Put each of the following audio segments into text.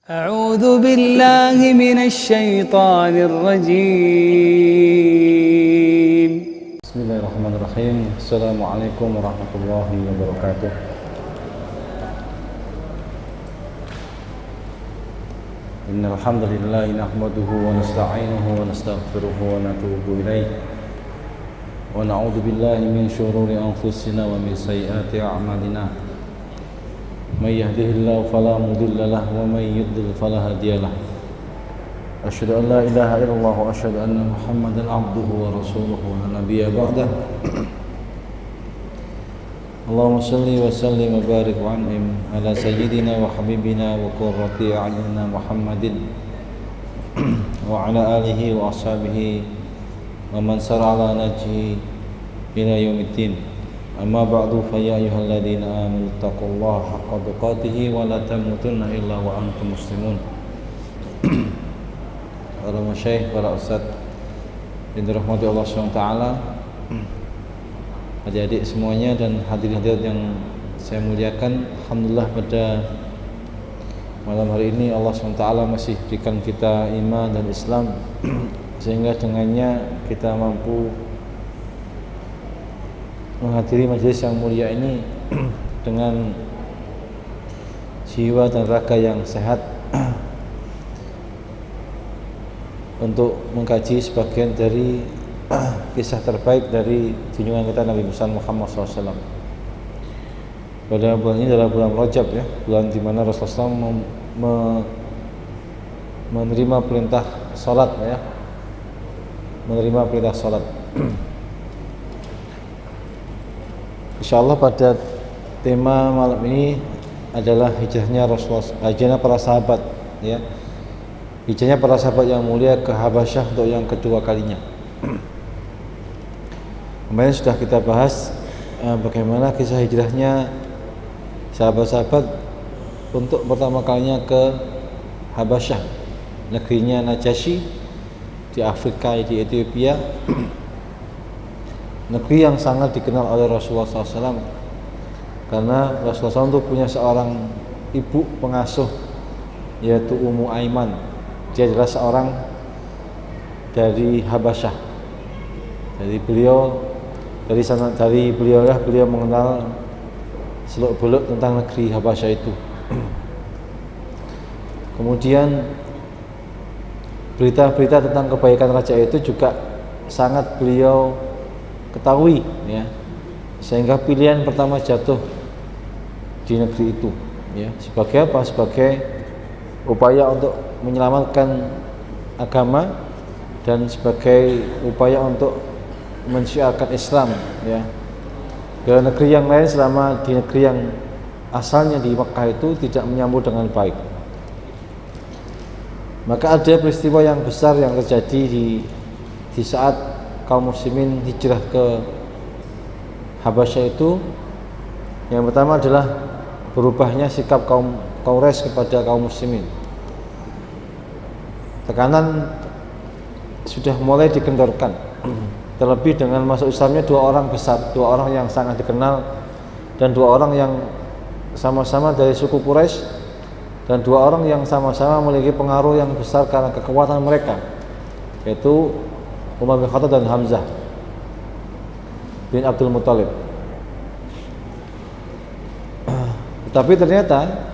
أعوذ بالله من الشيطان الرجيم. بسم الله الرحمن الرحيم. السلام عليكم ورحمة الله وبركاته. إن الحمد لله نحمده ونستعينه ونستغفره ونتوب إليه ونعوذ بالله من شرور أنفسنا ومن سيئات أعمالنا. من يهده الله فلا مضل له ومن يضلل فلا هادي له. أشهد أن لا إله إلا الله وأشهد أن محمدا عبده ورسوله لا نبي بعده. اللهم صل وسلم وبارك وأنعم على سيدنا وحبيبنا وقرة أعيننا محمد وعلى آله وأصحابه ومن سار على نهجه إلى يوم الدين. أما بعد فيا أيها الذين آمنوا اتقوا الله حق تقاته ولا تموتن إلا وأنتم مسلمون. Para masyayikh, para ustaz yang dirahmati Allah SWT, adik-adik semuanya dan hadirin-hadirat yang saya muliakan, alhamdulillah pada malam hari ini Allah SWT masih berikan kita iman dan Islam sehingga dengannya kita mampu menghadiri majelis yang mulia ini dengan jiwa dan raga yang sehat untuk mengkaji sebagian dari kisah terbaik dari junjungan kita Nabi Muhammad SAW. Pada bulan ini adalah bulan Rajab, ya, bulan di mana Rasulullah SAW menerima perintah salat, ya, menerima perintah salat. Insyaallah pada tema malam ini adalah hijrahnya Rasulullah, hijrahnya para sahabat, ya. Hijrahnya para sahabat yang mulia ke Habasyah untuk yang kedua kalinya. Kemarin sudah kita bahas bagaimana kisah hijrahnya sahabat-sahabat untuk pertama kalinya ke Habasyah, negerinya Najasyi di Afrika, di Ethiopia. Negeri yang sangat dikenal oleh Rasulullah SAW karena Rasulullah SAW itu punya seorang ibu pengasuh, yaitu Ummu Aiman. Dia adalah seorang dari Habasyah. Beliau mengenal seluk-beluk tentang negeri Habasyah itu. Kemudian berita-berita tentang kebaikan raja itu juga sangat beliau ketahui, ya, sehingga pilihan pertama jatuh di negeri itu, ya. Sebagai apa? Sebagai upaya untuk menyelamatkan agama dan sebagai upaya untuk mensyiarkan Islam, ya, ke negeri yang lain selama di negeri yang asalnya di Mekah itu tidak menyambut dengan baik. Maka ada peristiwa yang besar yang terjadi di saat kaum muslimin hijrah ke Habasyah itu. Yang pertama adalah berubahnya sikap kaum Quraisy kepada kaum muslimin. Tekanan sudah mulai dikendorkan, terlebih dengan masuk Islamnya dua orang besar, dua orang yang sangat dikenal dan dua orang yang sama-sama dari suku Quraisy dan dua orang yang sama-sama memiliki pengaruh yang besar karena kekuatan mereka, yaitu Umar bin Khattab dan Hamzah bin Abdul Muthalib. Tetapi ternyata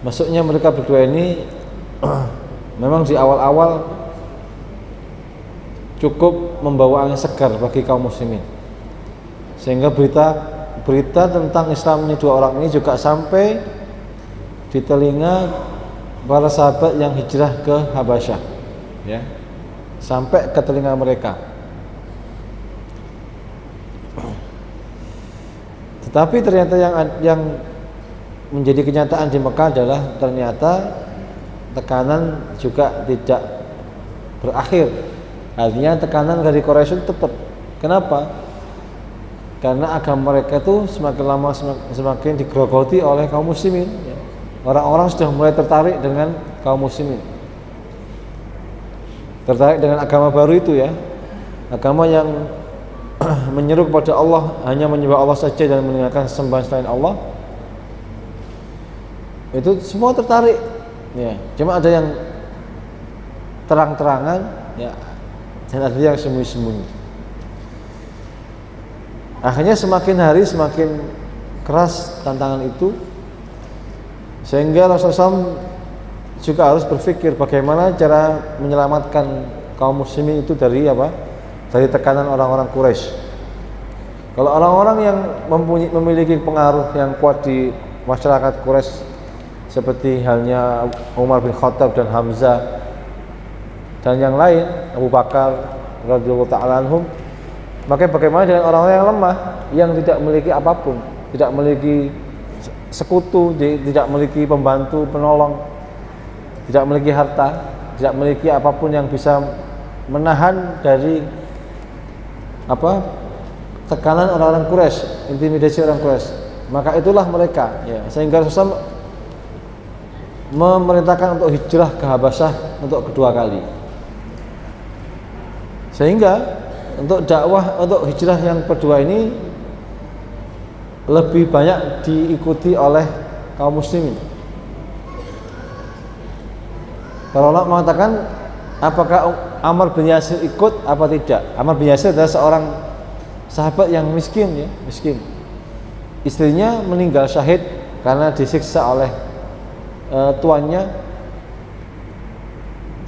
masuknya mereka berdua ini memang di awal-awal cukup membawa angin segar bagi kaum muslimin, sehingga berita tentang Islamnya dua orang ini juga sampai di telinga para sahabat yang hijrah ke Habasyah, ya, sampai ke telinga mereka. Tetapi ternyata yang menjadi kenyataan di Mekah adalah ternyata tekanan juga tidak berakhir. Artinya tekanan dari Quraisy tetap. Kenapa? Karena agama mereka itu semakin lama semakin digerogoti oleh kaum muslimin. Orang-orang sudah mulai tertarik dengan kaum muslimin, tertarik dengan agama baru itu, ya, agama yang menyeru kepada Allah, hanya menyembah Allah saja dan meninggalkan sembahan selain Allah. Itu semua tertarik Ya, cuma ada yang terang-terangan, ya, dan ada yang sembunyi-sembunyi. Akhirnya semakin hari semakin keras tantangan itu, sehingga Rasulullah SAW juga harus berpikir bagaimana cara menyelamatkan kaum muslimin itu dari apa? Dari tekanan orang-orang Quraisy. Kalau orang-orang yang memiliki pengaruh yang kuat di masyarakat Quraisy seperti halnya Umar bin Khattab dan Hamzah dan yang lain, Abu Bakar radhiyallahu ta'ala anhum, maka bagaimana dengan orang-orang yang lemah yang tidak memiliki apapun, tidak memiliki sekutu, tidak memiliki pembantu, penolong, tidak memiliki harta, tidak memiliki apapun yang bisa menahan dari apa? Tekanan orang-orang Quraisy, intimidasi orang Quraisy. Maka itulah mereka, ya, sehingga Rasulullah memerintahkan untuk hijrah ke Habasyah untuk kedua kali. Sehingga untuk dakwah, untuk hijrah yang kedua ini lebih banyak diikuti oleh kaum muslimin. Para ulama mengatakan, apakah Ammar bin Yasir ikut apa tidak? Ammar bin Yasir adalah seorang sahabat yang miskin, ya, miskin. Istrinya meninggal syahid karena disiksa oleh tuannya.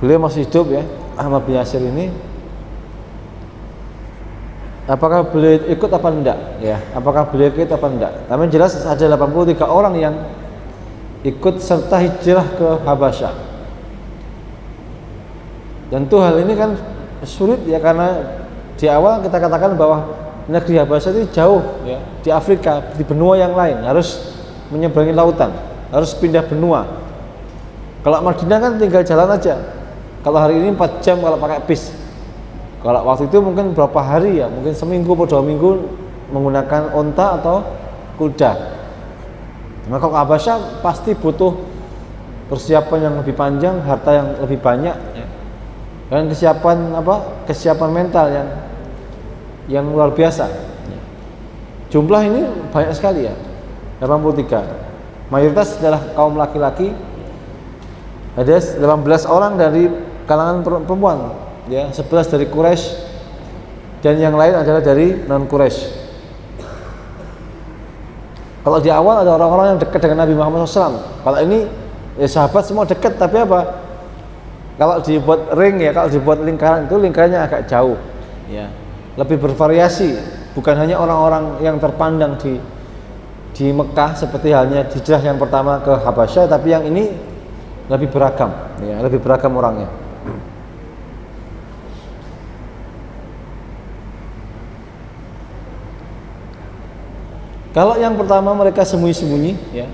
Beliau masih hidup, ya, Ammar bin Yasir ini. Apakah beliau ikut apa enggak? Ya, apakah beliau ikut apa enggak? Tapi jelas ada 83 orang yang ikut serta hijrah ke Habasyah. Tentu hal ini kan sulit, ya, karena di awal kita katakan bahwa negeri Habasyah itu jauh, ya, di Afrika, di benua yang lain, harus menyeberangi lautan, harus pindah benua. Kalau Madinah kan tinggal jalan aja. Kalau hari ini 4 jam kalau pakai bis. Kalau waktu itu mungkin berapa hari, ya, mungkin seminggu atau 2 minggu menggunakan onta atau kuda. Maka kalau Habasyah pasti butuh persiapan yang lebih panjang, harta yang lebih banyak, ya, dan kesiapan apa? Kesiapan mental yang luar biasa. Jumlah ini banyak sekali, ya, 83. Mayoritas adalah kaum laki-laki. Ada 18 orang dari kalangan perempuan, ya, 11 dari Quraisy dan yang lain adalah dari non Quraisy. Kalau di awal ada orang-orang yang dekat dengan Nabi Muhammad SAW. Kalau ini, ya, sahabat semua dekat, tapi apa? Kalau dibuat ring, ya, kalau dibuat lingkaran itu lingkarannya agak jauh, ya, lebih bervariasi. Bukan hanya orang-orang yang terpandang di Mekah seperti halnya hijrah yang pertama ke Habasyah, tapi yang ini lebih beragam, ya, lebih beragam orangnya. Kalau yang pertama mereka sembunyi-sembunyi, ya,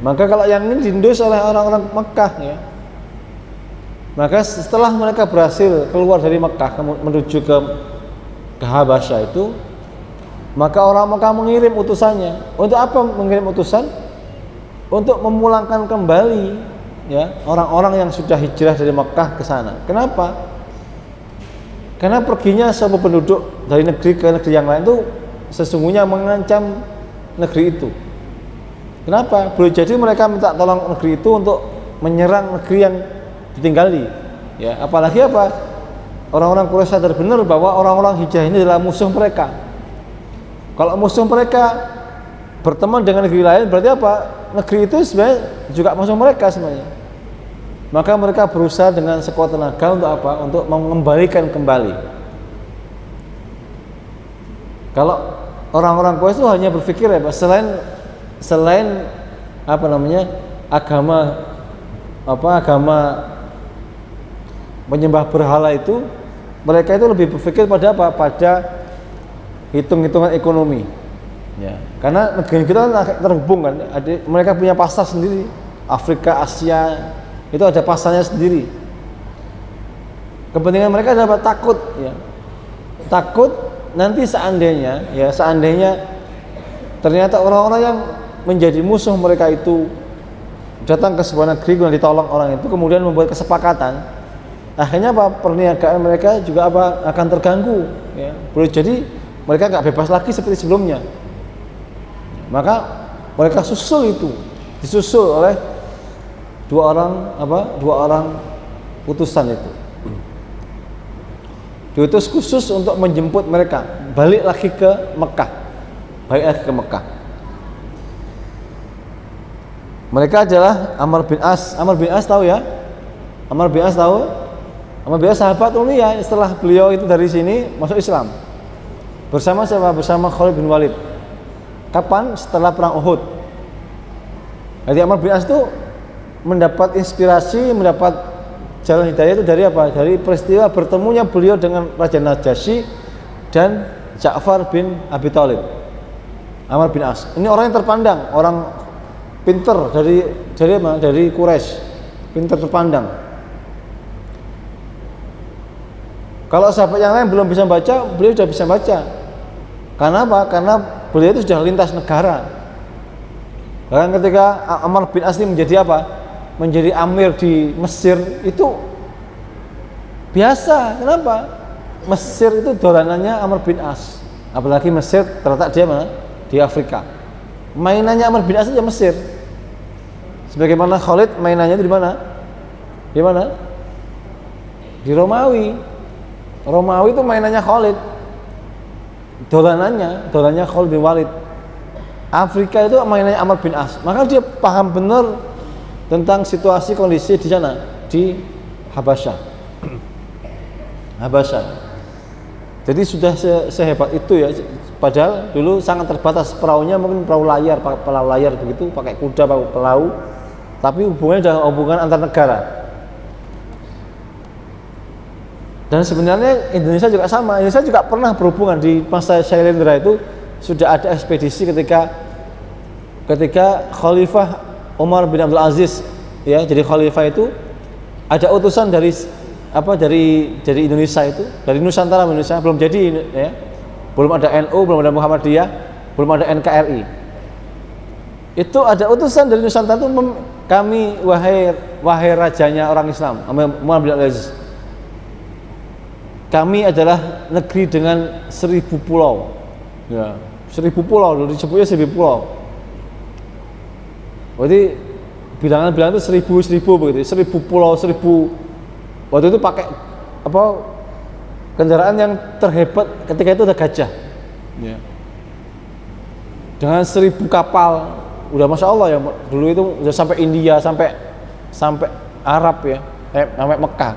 maka kalau yang ini diindus oleh orang-orang Mekah, ya, maka setelah mereka berhasil keluar dari Mekah menuju ke Habasyah itu, maka orang Mekah mengirim utusannya. Untuk apa mengirim utusan? Untuk memulangkan kembali, ya, orang-orang yang sudah hijrah dari Mekah ke sana. Kenapa? Karena perginya sebuah penduduk dari negeri ke negeri yang lain itu sesungguhnya mengancam negeri itu. Kenapa? Boleh jadi mereka minta tolong negeri itu untuk menyerang negeri yang ditinggali, ya. Apalagi apa? Orang-orang Quraisy sadar benar bahwa orang-orang hijrah ini adalah musuh mereka. Kalau musuh mereka berteman dengan negeri lain, berarti apa? Negeri itu sebenarnya juga musuh mereka sebenarnya. Maka mereka berusaha dengan sekuat tenaga untuk apa? Untuk mengembalikan kembali. Kalau orang-orang Quraisy itu hanya berpikir, ya, selain apa namanya? agama menyembah berhala itu, mereka itu lebih berpikir pada apa? Pada hitung-hitungan ekonomi, ya. Karena negeri kita kan terhubung, kan, mereka punya pasar sendiri. Afrika, Asia itu ada pasarnya sendiri. Kepentingan mereka adalah takut, ya, takut nanti seandainya ternyata orang-orang yang menjadi musuh mereka itu datang ke sebuah negeri dan ditolong orang itu, kemudian membuat kesepakatan, akhirnya apa? Perniagaan mereka juga apa? Akan terganggu, ya. Boleh jadi mereka nggak bebas lagi seperti sebelumnya. Maka mereka disusul oleh Dua orang utusan itu diutus khusus untuk menjemput mereka balik lagi ke Mekah. Mereka adalah Amr bin As. Amr bin As tahu ya? Amr bin As tahu? Amr bin As sahabat mulia, setelah beliau itu dari sini masuk Islam. Bersama siapa? Bersama Khalid bin Walid. Kapan? Setelah perang Uhud. Jadi Amr bin As itu mendapat inspirasi, mendapat jalan hidayah itu dari apa? Dari peristiwa bertemunya beliau dengan Raja Najasyi dan Ja'far bin Abi Thalib. Amr bin As. Ini orang yang terpandang, orang pinter dari Quraisy, pinter terpandang. Kalau sahabat yang lain belum bisa baca, beliau sudah bisa baca. Karena apa? Karena beliau itu sudah lintas negara. Bahkan ketika Amr bin As ini menjadi apa? Menjadi amir di Mesir itu biasa. Kenapa? Mesir itu dolanannya Amr bin As. Apalagi Mesir terletak di mana? Di Afrika. Mainannya Amr bin As itu Mesir. Sebagaimana Khalid mainannya itu di mana? Di mana? Di Romawi. Romawi itu mainannya Khalid. Dolanannya Khalid bin Walid. Afrika itu mainannya Amr bin As. Maka dia paham benar tentang situasi kondisi di sana, di Habasyah. Jadi sudah sehebat itu ya. Padahal dulu sangat terbatas perahunya, mungkin perahu layar begitu, pakai kuda, pakai perahu. Tapi hubungannya adalah hubungan antar negara. Dan sebenarnya Indonesia juga sama. Indonesia juga pernah berhubungan di masa Syailendra itu sudah ada ekspedisi ketika Khalifah Umar bin Abdul Aziz ya, jadi khalifah itu ada utusan dari Indonesia itu, dari Nusantara Indonesia belum jadi ya. Belum ada NU, belum ada Muhammadiyah, belum ada NKRI. Itu ada utusan dari Nusantara itu, kami wahai rajanya orang Islam, Umar bin Abdul Aziz. Kami adalah negeri dengan 1000 pulau. Ya, 1000 pulau, disebutnya 1000 pulau. Berarti bilangan itu 1000 begitu, 1000 pulau, 1000. Waktu itu pakai kendaraan yang terhebat ketika itu ada gajah. Ya. Dengan 1000 kapal, udah masya Allah ya, dulu itu udah sampai India, sampai Arab ya, sampai Mekah.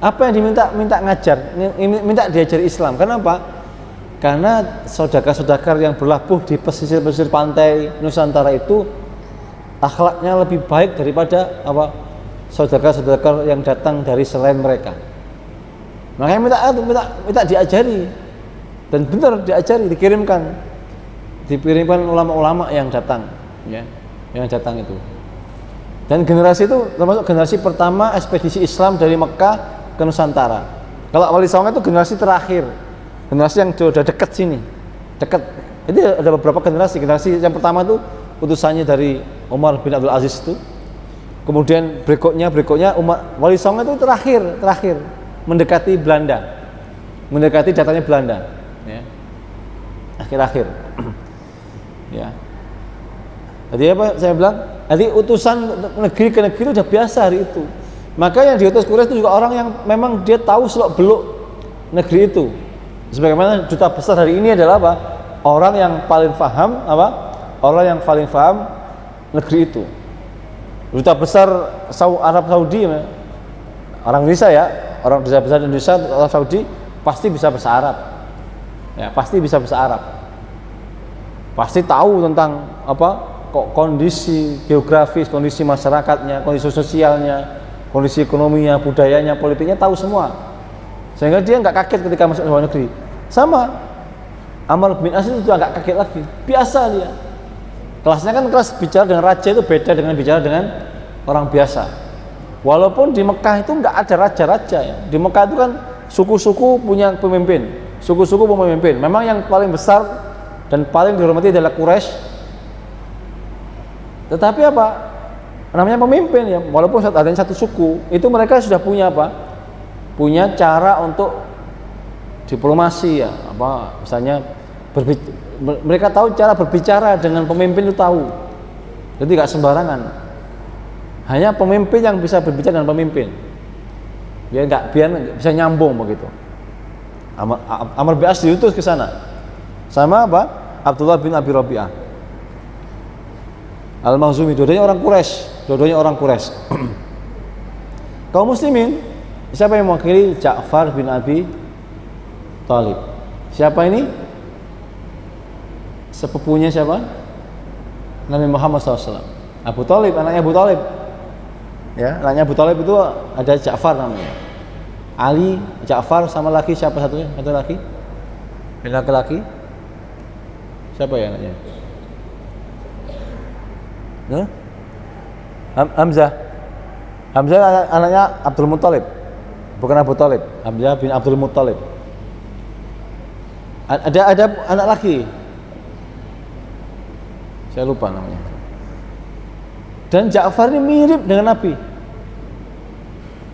Apa yang minta ngajar, minta diajari Islam. Kenapa? Karena saudagar-saudagar yang berlabuh di pesisir-pesisir pantai Nusantara itu akhlaknya lebih baik daripada saudagar-saudagar yang datang dari selain mereka. Makanya minta diajari, dan benar diajari, dikirimkan ulama-ulama yang datang, ya, yang datang itu. Dan generasi itu termasuk generasi pertama ekspedisi Islam dari Mekah ke Nusantara. Kalau Wali Songo itu generasi terakhir. Generasi yang sudah dekat sini, dekat. Jadi ada beberapa generasi. Generasi yang pertama itu utusannya dari Umar bin Abdul Aziz itu. Kemudian berikutnya Wali Songo itu terakhir mendekati Belanda, mendekati datanya Belanda. Ya. Akhir-akhir. Ya. Jadi apa saya bilang? Jadi utusan negeri ke negeri itu sudah biasa hari itu. Maka yang diutus Quraisy itu juga orang yang memang dia tahu seluk-beluk negeri itu. Sebagaimana duta besar hari ini adalah apa? Orang yang paling paham Orang yang paling paham negeri itu. Duta besar Arab Saudi, orang Indonesia ya, orang duta besar Indonesia Arab Saudi pasti bisa bahasa Arab. Ya, pasti bisa bahasa Arab. Pasti tahu tentang kondisi geografis, kondisi masyarakatnya, kondisi sosialnya, kondisi ekonominya, budayanya, politiknya, tahu semua. Sehingga dia nggak kaget ketika masuk ke luar negeri. Sama Amr bin As itu juga nggak kaget lagi, biasa dia. Kelasnya kan kelas bicara dengan raja itu beda dengan bicara dengan orang biasa. Walaupun di Mekah itu nggak ada raja-raja ya. Di Mekah itu kan suku-suku punya pemimpin, Memang yang paling besar dan paling dihormati adalah Quraisy. Tetapi apa? Namanya pemimpin ya. Walaupun adanya satu suku, itu mereka sudah punya punya cara untuk diplomasi ya, misalnya mereka tahu cara berbicara dengan pemimpin itu tahu, jadi nggak sembarangan. Hanya pemimpin yang bisa berbicara dengan pemimpin. Biar bisa nyambung begitu. Amr bin As diutus ke sana. Sama apa? Abdullah bin Abi Rabi'ah. Al-Makhzumi, dua-duanya orang Quraisy. Kaum muslimin, siapa yang mewakili? Ja'far bin Abi Thalib. Siapa ini? Sepupunya siapa? Nabi Muhammad SAW. Abu Thalib, anaknya Abu Thalib. Ya, anaknya Abu Thalib itu ada Ja'far namanya. Ali, Ja'far sama laki siapa satunya? Satu laki? Laki-laki? Siapa ya anaknya? Hamzah. Hamzah anaknya Abdul Muttalib. Bukan Abu Thalib. Hamzah bin Abdul Muttalib. Ada anak laki. Saya lupa namanya. Dan Ja'far ini mirip dengan Nabi.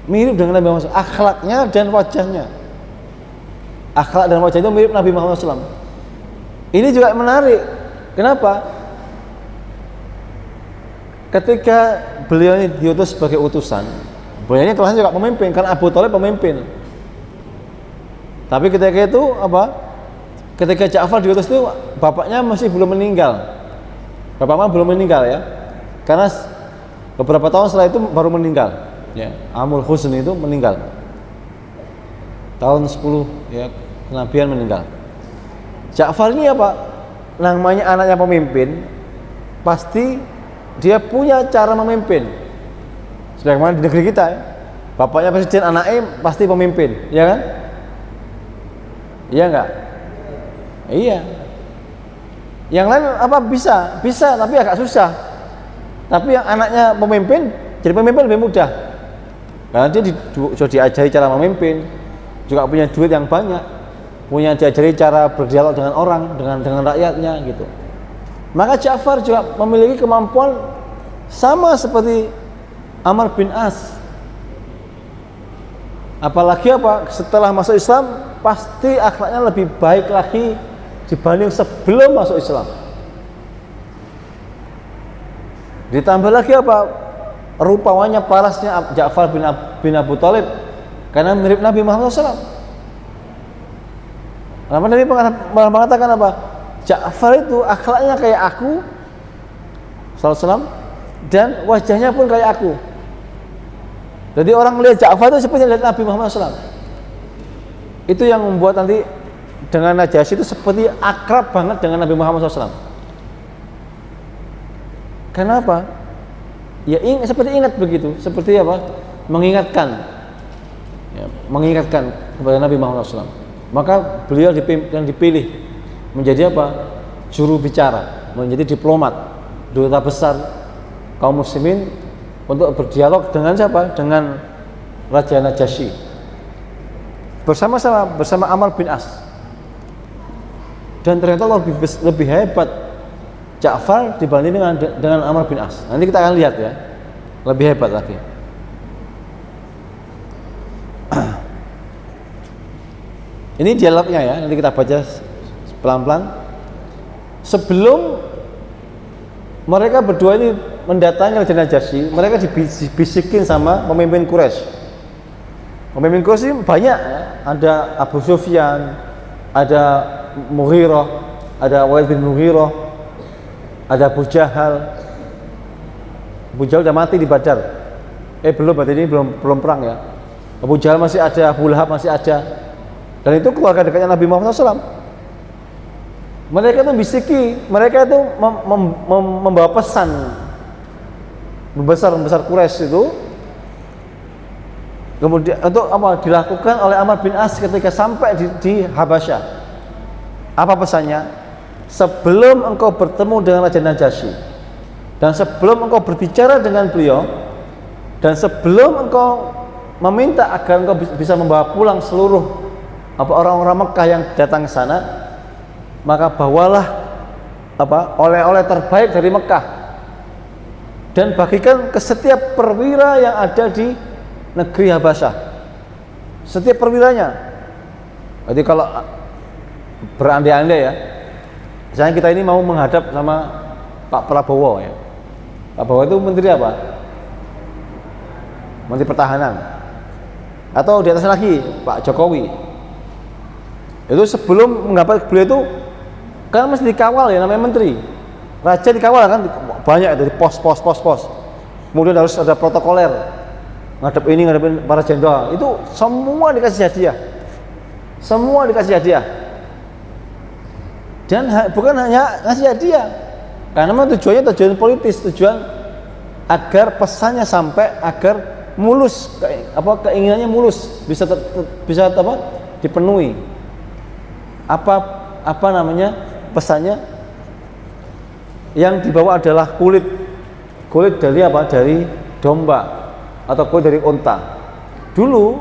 Mirip dengan Nabi Muhammad SAW. Akhlaknya dan wajahnya. Akhlak dan wajah itu mirip Nabi Muhammad SAW. Ini juga menarik. Kenapa? Ketika beliau ini diutus sebagai utusan, beliau ini kelasnya juga pemimpin, karena Abu Thalib pemimpin. Tapi ketika itu apa? Ketika Ja'far diutus itu bapaknya masih belum meninggal. Bapaknya belum meninggal ya. Karena beberapa tahun setelah itu baru meninggal. Ya, Amul Husn itu meninggal. Tahun 10 ya, kenabian meninggal. Ja'far ini apa? Namanya anaknya pemimpin, pasti dia punya cara memimpin. Sebagaimana di negeri kita ya. Bapaknya presiden, anaknya pasti pemimpin, ya kan? Iya enggak? Iya. Yang lain apa bisa, tapi agak susah. Tapi yang anaknya pemimpin, jadi pemimpin lebih mudah. Karena dia sudah diajari cara memimpin, juga punya duit yang banyak, punya diajari cara berdialog dengan orang, dengan rakyatnya gitu. Maka Ja'far juga memiliki kemampuan sama seperti Amr bin As. Apalagi apa? Setelah masuk Islam, pasti akhlaknya lebih baik lagi dibanding sebelum masuk Islam. Ditambah lagi apa? Rupanya parasnya Ja'far bin Abu Thalib karena mirip Nabi Muhammad SAW. Kenapa Nabi mengatakan apa? Ja'far itu akhlaknya kayak aku SAW dan wajahnya pun kayak aku. Jadi orang melihat Ja'far itu seperti lihat Nabi Muhammad SAW. Itu yang membuat nanti dengan Najasyi itu seperti akrab banget dengan Nabi Muhammad SAW. Kenapa? Ya seperti ingat begitu, seperti apa? Mengingatkan, ya, mengingatkan kepada Nabi Muhammad SAW. Maka beliau yang dipilih menjadi apa? Juru bicara, menjadi diplomat, duta besar kaum muslimin untuk berdialog dengan siapa? Dengan Raja Najasyi. Bersama Amr bin As. Dan ternyata lebih hebat Ja'far dibanding dengan Amr bin As. Nanti kita akan lihat ya, lebih hebat lagi. Ini dialognya ya, nanti kita baca pelan-pelan. Sebelum mereka berdua ini mendatangi Raja Najasyi, mereka dibisikin sama pemimpin Quraisy. Pemimpin Quraisy banyak ya. Ada Abu Sufyan, ada Mughirah, ada Walid bin Mughirah, ada Abu Jahal. Abu Jahal sudah mati di Badar. Belum, berarti ini belum perang ya. Abu Jahal masih ada, Abu Lahab masih ada. Dan itu keluarga dekatnya Nabi Muhammad SAW. Mereka itu bisiki, mereka itu membawa pesan membesar Quraisy itu. Kemudian untuk apa dilakukan oleh Amr bin As ketika sampai di Habasyah. Apa pesannya? Sebelum engkau bertemu dengan Raja Najasyi, dan sebelum engkau berbicara dengan beliau, dan sebelum engkau meminta agar engkau bisa membawa pulang seluruh orang-orang Mekah yang datang ke sana, maka bawalah oleh-oleh terbaik dari Mekah dan bagikan ke setiap perwira yang ada di negeri Habasyah, setiap perwiranya. Jadi kalau berandai-andai ya, misalnya kita ini mau menghadap sama Pak Prabowo ya. Pak Prabowo itu menteri apa? Menteri Pertahanan. Atau di atasnya lagi Pak Jokowi. Itu sebelum menggapai beliau itu kan mesti dikawal ya, namanya menteri. Raja dikawal kan banyak itu, di pos. Kemudian harus ada protokoler. Ngadepin para jenderal. Itu semua dikasih hadiah. Semua dikasih hadiah. Dan bukan hanya ngasih hadiah. Karena memang tujuan politis, tujuan agar pesannya sampai, agar mulus, keinginannya mulus, bisa dipenuhi. Apa namanya pesannya? Yang dibawa adalah kulit dari apa? Dari domba atau kulit dari unta. Dulu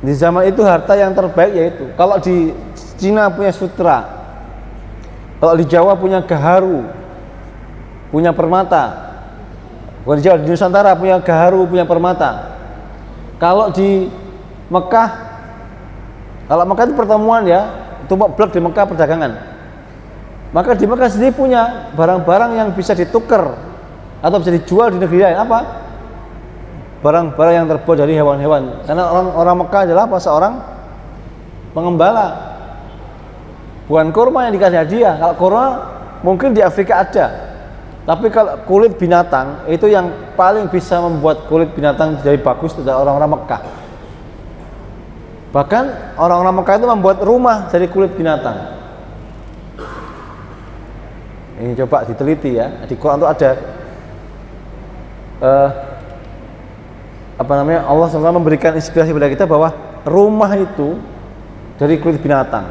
di zaman itu harta yang terbaik yaitu, kalau di Cina punya sutra, kalau di Jawa punya gaharu, punya permata. Bukan di Jawa, di Nusantara punya gaharu, punya permata. Kalau di Mekah, kalau Mekah itu pertemuan ya, tumpuk blek di Mekah perdagangan. Maka di Mekah sendiri punya barang-barang yang bisa ditukar atau bisa dijual di negeri lain. Apa? Barang-barang yang terbuat dari hewan-hewan. Karena orang Mekah adalah apa? Seorang pengembala. Bukan kurma yang dikasih hadiah. Kalau kurma mungkin di Afrika ada. Tapi kalau kulit binatang itu yang paling bisa membuat kulit binatang jadi bagus itu adalah orang-orang Mekah. Bahkan orang-orang Mekah itu membuat rumah dari kulit binatang. Ini coba diteliti ya. Di Quran itu ada Allah SWT memberikan inspirasi kepada kita bahwa rumah itu dari kulit binatang.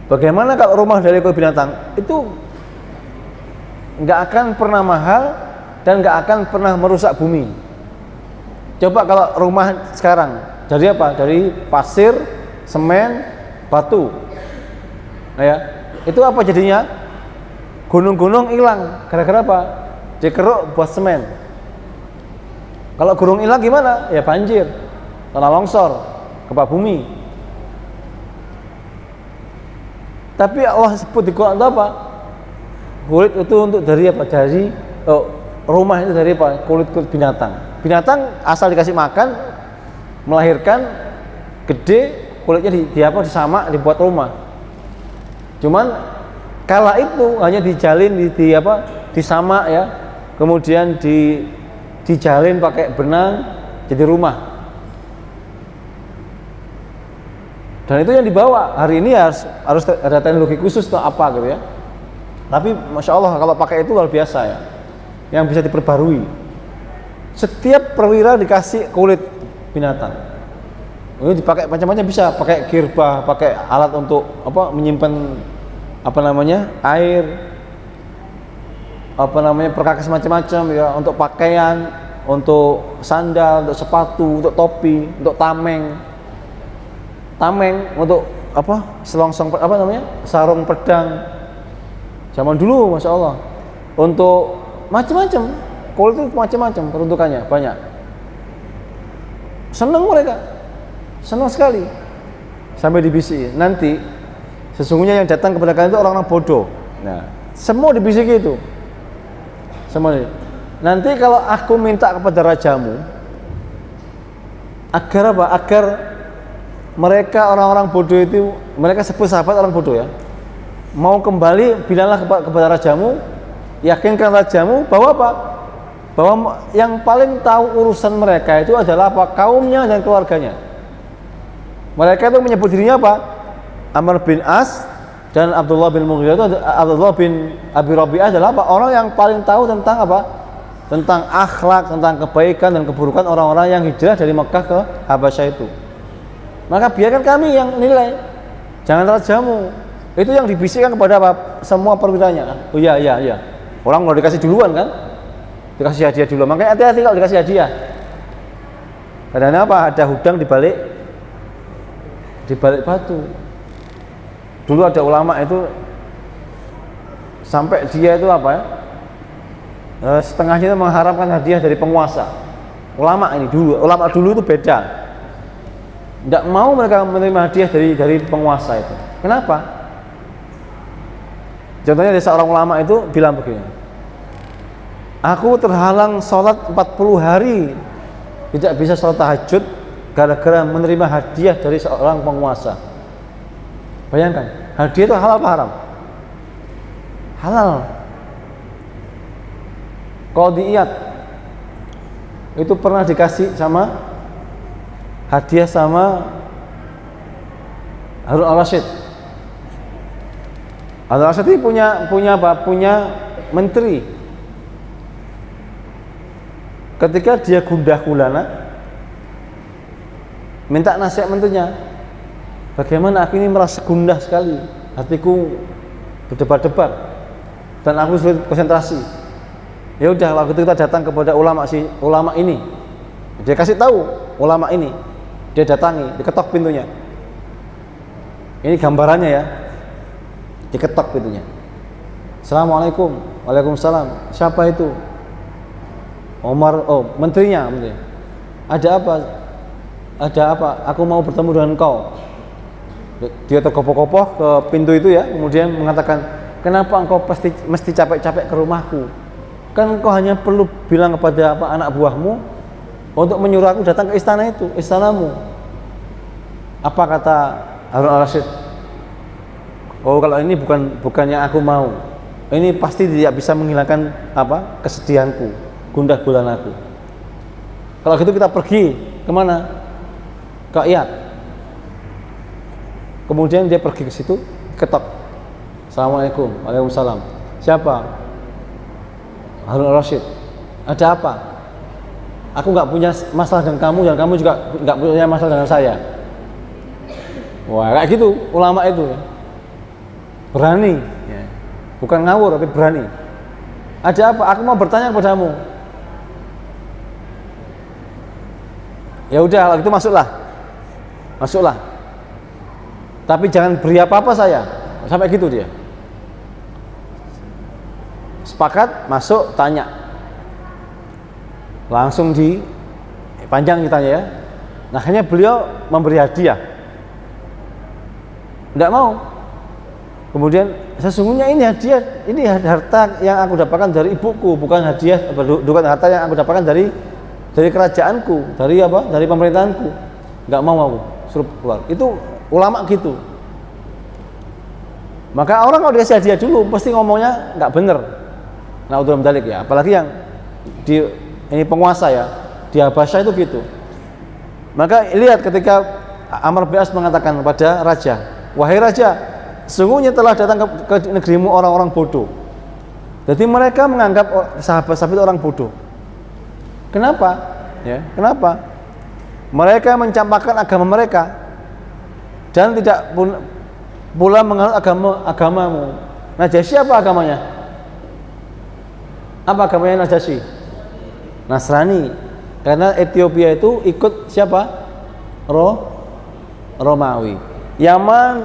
Bagaimana kalau rumah dari kulit binatang? Itu nggak akan pernah mahal dan nggak akan pernah merusak bumi. Coba kalau rumah sekarang dari apa? Dari pasir, semen, batu. Nah ya, itu apa jadinya? Gunung-gunung hilang. Gara-gara apa? Dikeruk buat semen. Kalau gunung hilang gimana? Ya banjir, tanah longsor, gempa bumi. Tapi Allah sebut di Quran itu apa? Kulit itu untuk dari apa? Dari rumah itu dari apa? Kulit binatang. Binatang asal dikasih makan, melahirkan, gede, kulitnya disamak, dibuat rumah. Cuman kala itu hanya dijalin, disamak ya, kemudian dijalin pakai benang jadi rumah. Dan itu yang dibawa hari ini harus ada teknologi khusus atau apa gitu ya. Tapi masya Allah kalau pakai itu luar biasa ya, yang bisa diperbarui. Setiap perwira dikasih kulit binatang. Ini dipakai macam-macam, bisa pakai girbah, pakai alat untuk menyimpan air, perkakas macam-macam ya, untuk pakaian, untuk sandal, untuk sepatu, untuk topi, untuk tameng, untuk selongsong, sarung pedang. Zaman dulu, masya Allah, untuk macam-macam, kulit itu macam-macam peruntukannya, banyak. Senang mereka, senang sekali, sampai dibisiki. Nanti sesungguhnya yang datang kepada kalian itu orang-orang bodoh. Nah, semua dibisiki itu. Semua. Nanti kalau aku minta kepada rajamu, agar apa? Agar mereka orang-orang bodoh itu, mereka sebut sahabat orang bodoh ya, mau kembali, bilanglah kepada rajamu, yakinkan rajamu bahwa apa? Bahwa yang paling tahu urusan mereka itu adalah apa? Kaumnya dan keluarganya. Mereka itu menyebut dirinya apa? Amr bin As dan Abdullah bin Mughirah itu, Abdullah bin Abi Rabi'ah adalah apa? Orang yang paling tahu tentang apa? Tentang akhlak, tentang kebaikan dan keburukan orang-orang yang hijrah dari Mekah ke Habasyah itu. Maka biarkan kami yang nilai, jangan rajamu. Itu yang dibisikkan kepada apa? Semua perwiranya kan. Oh iya. Orang mau dikasih duluan kan? Dikasih hadiah dulu. Makanya hati-hati kalau dikasih hadiah. Karena apa? Ada hudang di balik batu. Dulu ada ulama itu sampai dia itu apa ya? Setengahnya itu mengharapkan hadiah dari penguasa. Ulama dulu itu beda. Tidak mau mereka menerima hadiah dari penguasa itu. Kenapa? Contohnya ada seorang ulama itu bilang begini, aku terhalang sholat 40 hari, tidak bisa sholat tahajud gara-gara menerima hadiah dari seorang penguasa. Bayangkan, hadiah itu halal apa haram? Halal. Qadiyat itu pernah dikasih sama hadiah sama Harun al-Rasyid. Harun al-Rasyid ini punya apa? Punya menteri. Ketika dia gundah gulana, minta nasihat menterinya, bagaimana aku ini merasa gundah sekali, hatiku berdebar-debar dan aku sulit konsentrasi. Ya udah, waktu itu kita datang kepada ulama ini, dia kasih tahu ulama ini, dia datangi, diketok pintunya. Ini gambarannya ya, diketok pintunya. Assalamualaikum. Waalaikumsalam. Siapa itu? Omar. Oh, menterinya. Ada apa? Ada apa? Aku mau bertemu dengan engkau. Dia terkopoh-kopoh ke pintu itu ya, kemudian mengatakan, kenapa engkau mesti capek-capek ke rumahku? Kan engkau hanya perlu bilang kepada anak buahmu untuk menyuruh aku datang ke istana itu, istanamu. Apa kata Harun al-Rasyid? Oh, kalau ini bukan yang aku mau. Ini pasti tidak bisa menghilangkan kesedihanku, gundah gulanaku. Kalau gitu kita pergi kemana? Ke Iyad. Kemudian dia pergi ke situ, ketok. Assalamualaikum. Waalaikumsalam. Siapa? Harun al-Rasyid. Ada apa? Aku nggak punya masalah dengan kamu dan kamu juga nggak punya masalah dengan saya. Wah, kayak gitu ulama itu ya. Berani ya. Bukan ngawur tapi berani. Ada apa? Aku mau bertanya kepadamu. Ya udah, kalau itu masuklah. Tapi jangan beri apa-apa saya. Sampai gitu dia. Sepakat, masuk, tanya. Langsung panjang ditanya ya. Nah, akhirnya beliau memberi hadiah. Tidak mau. Kemudian sesungguhnya ini hadiah, ini harta yang aku dapatkan dari ibuku, bukan hadiah, bukan harta yang aku dapatkan dari kerajaanku, dari pemerintahanku. Nggak mau aku, suruh keluar. Itu ulama gitu. Maka orang kalau dikasih hadiah dulu pasti ngomongnya nggak bener. Nah, udah mendalik ya, apalagi yang ini penguasa ya, di Habasyah itu gitu. Maka lihat ketika Amr bin As mengatakan kepada raja, wahai raja, sesungguhnya telah datang ke negerimu orang-orang bodoh. Jadi mereka menganggap sahabat-sahabat orang bodoh. Kenapa? Ya, kenapa? Mereka mencampakkan agama mereka dan tidak pula menganut agamamu. Najasyi apa agamanya? Apa agamanya Najasyi? Nasrani. Karena Ethiopia itu ikut siapa? Romawi. Yaman,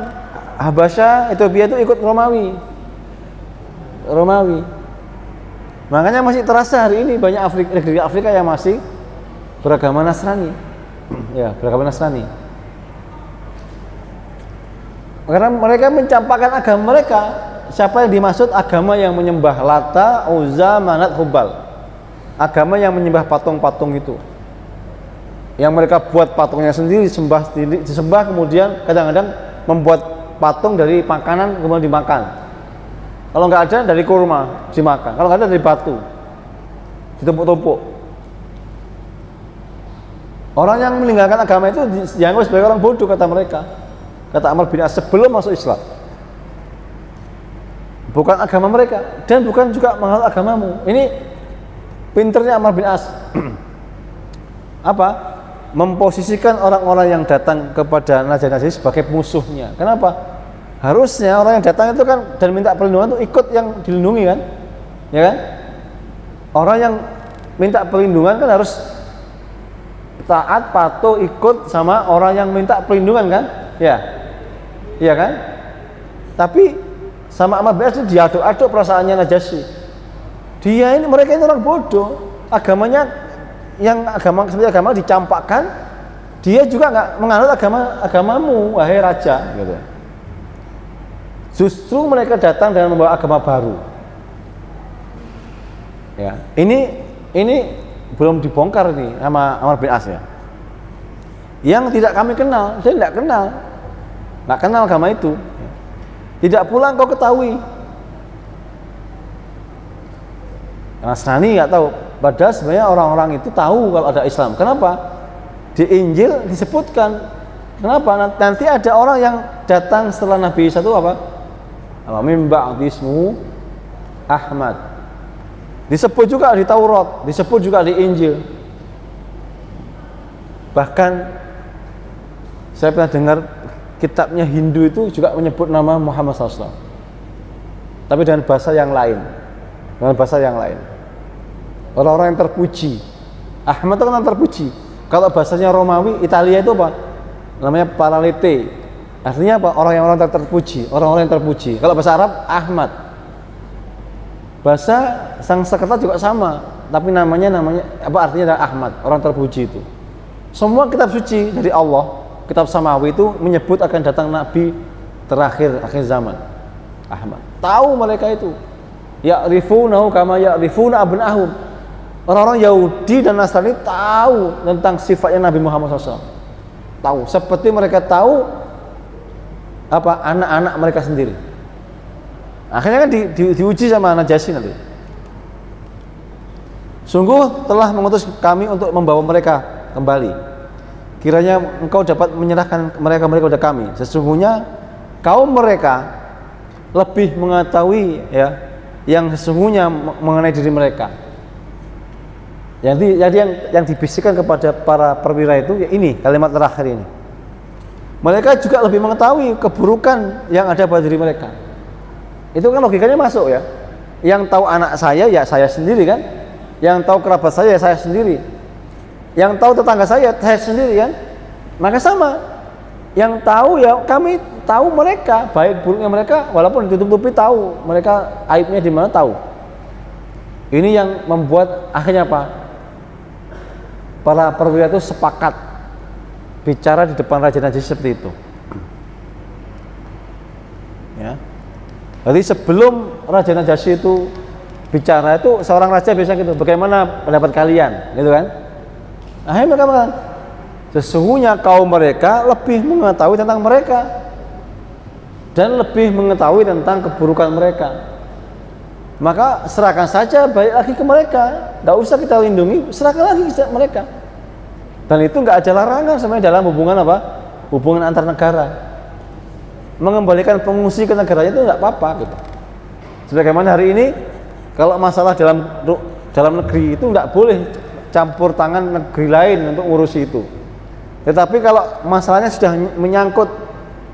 Habasyah, Ethiopia itu ikut Romawi. Makanya masih terasa hari ini banyak negeri Afrika yang masih beragama Nasrani. Ya, beragama Nasrani. Karena mereka mencampakkan agama mereka. Siapa yang dimaksud? Agama yang menyembah Lata, Uzza, Manat, Hubal. Agama yang menyembah patung-patung itu. Yang mereka buat patungnya sendiri, disembah, kemudian kadang-kadang membuat patung dari makanan kemudian dimakan. Kalau nggak ada dari kurma dimakan. Kalau nggak ada dari batu ditumpuk-tumpuk. Orang yang meninggalkan agama itu dianggap sebagai orang bodoh, kata mereka. Kata Amr bin As sebelum masuk Islam. Bukan agama mereka dan bukan juga menganut agamamu. Ini pinternya Amr bin As. Apa? Memposisikan orang-orang yang datang kepada Najasyi sebagai musuhnya. Kenapa? Harusnya orang yang datang itu kan dan minta perlindungan itu ikut yang dilindungi kan? Ya kan? Orang yang minta perlindungan kan harus taat, patuh, ikut sama orang yang minta perlindungan kan? Ya. Iya kan? Tapi sama Amr bin As itu diaduk-aduk perasaannya Najasyi. Mereka ini orang bodoh. Agamanya seperti agama dicampakkan, dia juga nggak menganut agamamu, wahai raja. Gitu. Justru mereka datang dengan membawa agama baru. Ya, ini belum dibongkar nih sama Amr bin As ya. Yang tidak kami kenal, saya nggak kenal agama itu. Tidak pula engkau ketahui. Nasrani nggak tahu. Padahal sebenarnya orang-orang itu tahu kalau ada Islam. Kenapa? Di Injil disebutkan. Kenapa? Nanti ada orang yang datang setelah Nabi Isa itu apa? Mim ba'di ismuhu Ahmad. Disebut juga di Taurat, disebut juga di Injil. Bahkan saya pernah dengar kitabnya Hindu itu juga menyebut nama Muhammad SAW, tapi dengan bahasa yang lain, orang-orang yang terpuji. Ahmad itu kan yang terpuji. Kalau bahasanya Romawi, Italia itu apa? Namanya Paralite. Artinya apa? Orang yang terpuji. Kalau bahasa Arab, Ahmad. Bahasa Sanskerta juga sama, tapi namanya apa, artinya adalah Ahmad, orang terpuji itu. Semua kitab suci dari Allah, kitab samawi itu menyebut akan datang nabi terakhir akhir zaman, Ahmad. Tahu mereka itu. Ya'rifunahu kama ya'rifuna abna'ahum. Orang-orang Yahudi dan Nasrani tahu tentang sifatnya Nabi Muhammad SAW. Tahu, seperti mereka tahu apa anak-anak mereka sendiri. Akhirnya kan diuji sama Najasyi nanti. Sungguh telah mengutus kami untuk membawa mereka kembali. Kiranya engkau dapat menyerahkan mereka kepada kami. Sesungguhnya kaum mereka lebih mengetahui ya yang sesungguhnya mengenai diri mereka. Jadi yang dibisikkan kepada para perwira itu ya ini kalimat terakhir ini. Mereka juga lebih mengetahui keburukan yang ada pada diri mereka. Itu kan logikanya masuk ya. Yang tahu anak saya ya saya sendiri kan. Yang tahu kerabat saya ya saya sendiri. Yang tahu tetangga saya sendiri kan. Maka sama. Yang tahu ya kami tahu mereka, baik buruknya mereka, walaupun ditutup-tutupi tahu mereka aibnya di mana tahu. Ini yang membuat akhirnya apa? Para perwira itu sepakat bicara di depan Raja Najasyi seperti itu. Ya. Jadi sebelum Raja Najasyi itu bicara itu seorang raja biasa gitu, bagaimana pendapat kalian, gitu kan? Akhirnya mereka mengatakan, sesungguhnya kaum mereka lebih mengetahui tentang mereka dan lebih mengetahui tentang keburukan mereka. Maka serahkan saja balik lagi ke mereka, nggak usah kita lindungi, serahkan lagi ke mereka. Dan itu nggak ada larangan sebenarnya dalam hubungan apa? Hubungan antar negara. Mengembalikan pengungsi ke negaranya itu nggak apa-apa gitu. Sebagaimana hari ini kalau masalah dalam negeri itu nggak boleh campur tangan negeri lain untuk ngurusi itu. Tetapi kalau masalahnya sudah menyangkut